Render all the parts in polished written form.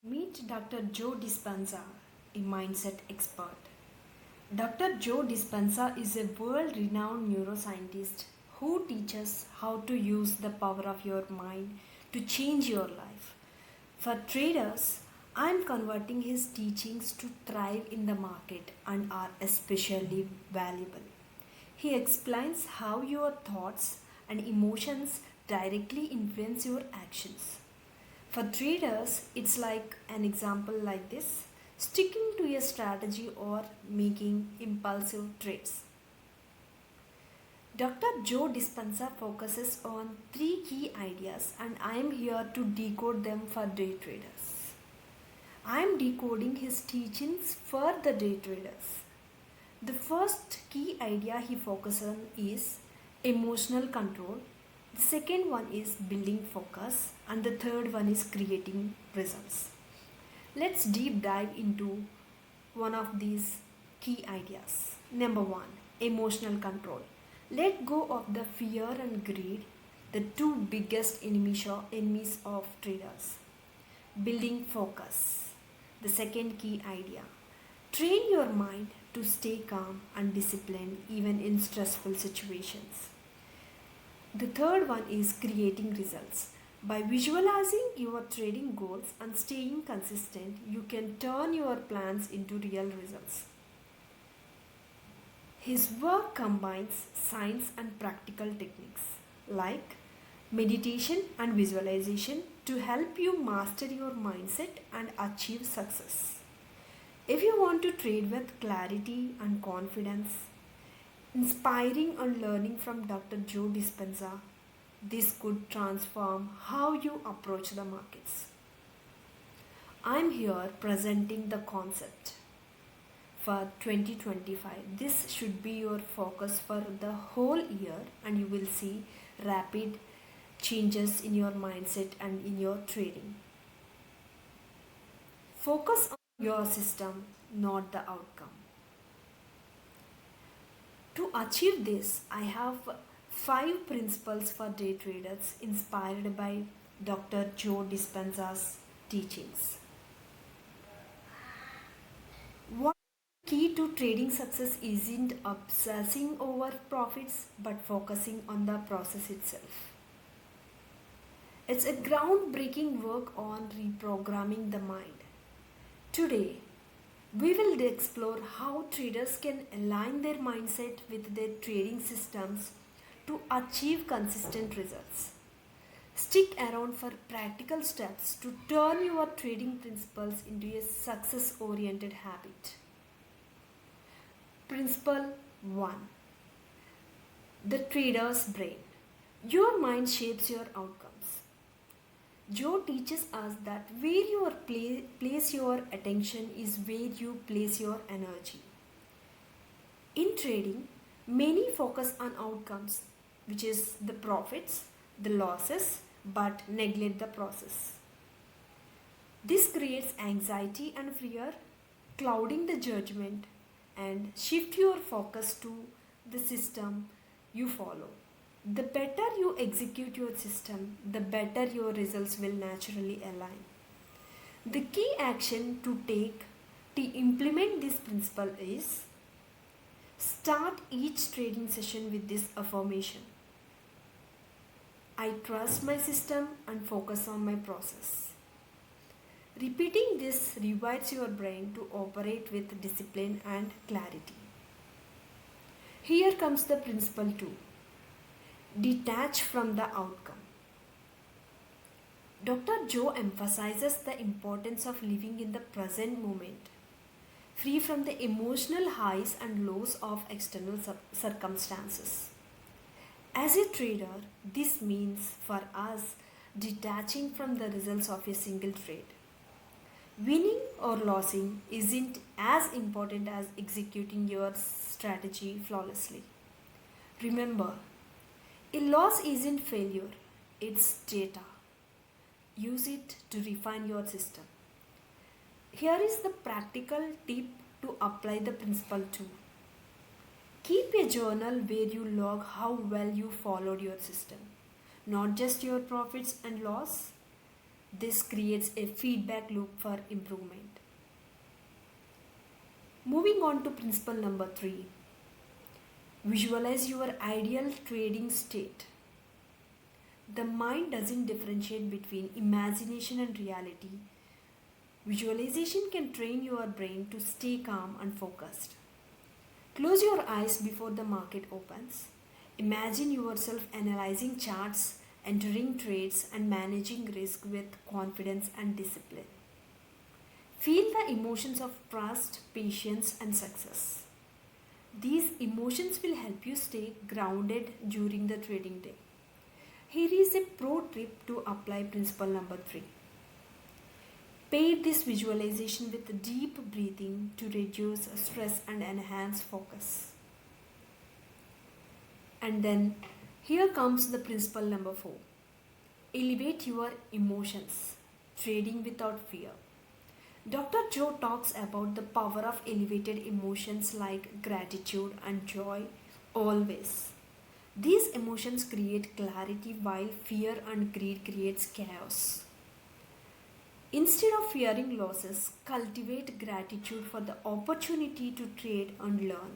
Meet Dr. Joe Dispenza, a mindset expert. Dr. Joe Dispenza is a world renowned neuroscientist who teaches how to use the power of your mind to change your life. For traders, I am converting his teachings to thrive in the market and are especially valuable. He explains how your thoughts and emotions directly influence your actions. For traders, it's like an example like this sticking to a strategy or making impulsive trades. Dr. Joe Dispenza focuses on three key ideas, and I am here to decode them for day traders. I am decoding his teachings for the day traders. The first key idea he focuses on is emotional control. The second one is building focus, and the third one is creating results. Let's deep dive into one of these key ideas. Number one, emotional control. Let go of the fear and greed, the two biggest enemies of traders. Building focus. The second key idea. Train your mind to stay calm and disciplined even in stressful situations. The third one is creating results. By visualizing your trading goals and staying consistent, you can turn your plans into real results. His work combines science and practical techniques like meditation and visualization to help you master your mindset and achieve success. If you want to trade with clarity and confidence, inspiring and learning from Dr. Joe Dispenza, this could transform how you approach the markets. I'm here presenting the concept for 2025. This should be your focus for the whole year, and you will see rapid changes in your mindset and in your trading. Focus on your system, not the outcome. To achieve this, I have five principles for day traders inspired by Dr. Joe Dispenza's teachings. One key to trading success isn't obsessing over profits but focusing on the process itself. It's a groundbreaking work on reprogramming the mind. Today, we will explore how traders can align their mindset with their trading systems to achieve consistent results. Stick around for practical steps to turn your trading principles into a success oriented habit. Principle 1. The trader's brain. Your mind shapes your outcomes. Joe teaches us that where you place your attention is where you place your energy. In trading, many focus on outcomes, which is the profits, the losses, but neglect the process. This creates anxiety and fear, clouding the judgment, and shift your focus to the system you follow. The better you execute your system, the better your results will naturally align. The key action to take to implement this principle is start each trading session with this affirmation: I trust my system and focus on my process. Repeating this rewires your brain to operate with discipline and clarity. Here comes the principle 2. Detach from the outcome. Dr. Joe emphasizes the importance of living in the present moment, free from the emotional highs and lows of external circumstances. As a trader, this means for us detaching from the results of a single trade. Winning or losing isn't as important as executing your strategy flawlessly. Remember, a loss isn't failure, it's data. Use it to refine your system. Here is the practical tip to apply the principle to. Keep a journal where you log how well you followed your system, not just your profits and loss. This creates a feedback loop for improvement. Moving on to principle number 3. Visualize your ideal trading state. The mind doesn't differentiate between imagination and reality. Visualization can train your brain to stay calm and focused. Close your eyes before the market opens. Imagine yourself analyzing charts, entering trades, and managing risk with confidence and discipline. Feel the emotions of trust, patience, and success. These emotions will help you stay grounded during the trading day. Here is a pro tip to apply principle number 3. Pair this visualization with deep breathing to reduce stress and enhance focus. And then here comes the principle number 4. Elevate your emotions. Trading without fear. Dr. Joe talks about the power of elevated emotions like gratitude and joy always. These emotions create clarity while fear and greed creates chaos. Instead of fearing losses, cultivate gratitude for the opportunity to trade and learn.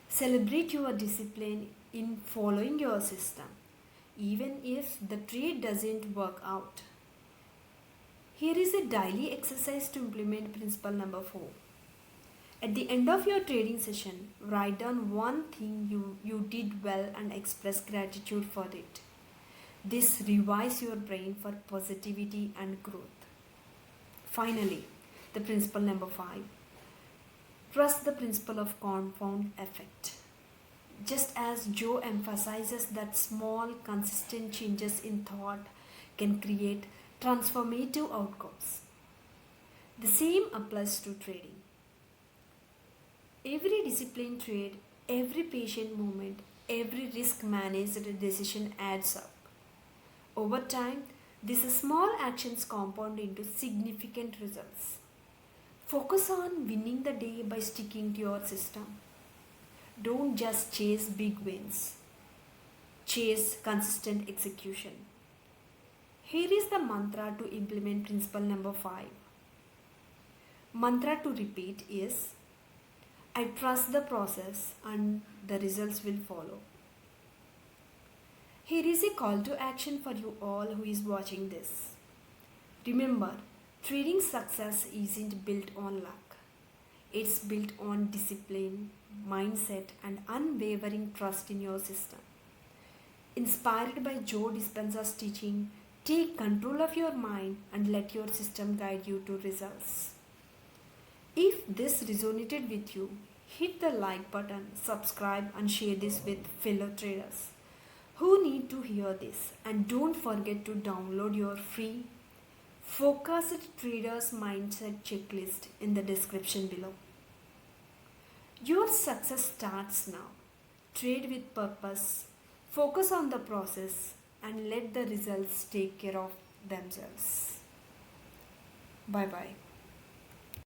Celebrate your discipline in following your system, even if the trade doesn't work out. Here is a daily exercise to implement principle number 4. At the end of your trading session, write down one thing you did well and express gratitude for it. This rewires your brain for positivity and growth. Finally, the principle number 5. Trust the principle of compound effect. Just as Joe emphasizes that small, consistent changes in thought can create transformative outcomes, the same applies to trading. Every disciplined trade, every patient movement, every risk managed decision adds up. Over time, these small actions compound into significant results. Focus on winning the day by sticking to your system. Don't just chase big wins. Chase consistent execution. Here is the mantra to implement principle number 5. Mantra to repeat is, I trust the process and the results will follow. Here is a call to action for you all who is watching this. Remember, trading success isn't built on luck. It's built on discipline, mindset, and unwavering trust in your system. Inspired by Joe Dispenza's teaching, take control of your mind and let your system guide you to results. If this resonated with you, hit the like button, subscribe, and share this with fellow traders who need to hear this. And don't forget to download your free Focused Traders Mindset Checklist in the description below. Your success starts now. Trade with purpose, focus on the process, and let the results take care of themselves. Bye bye.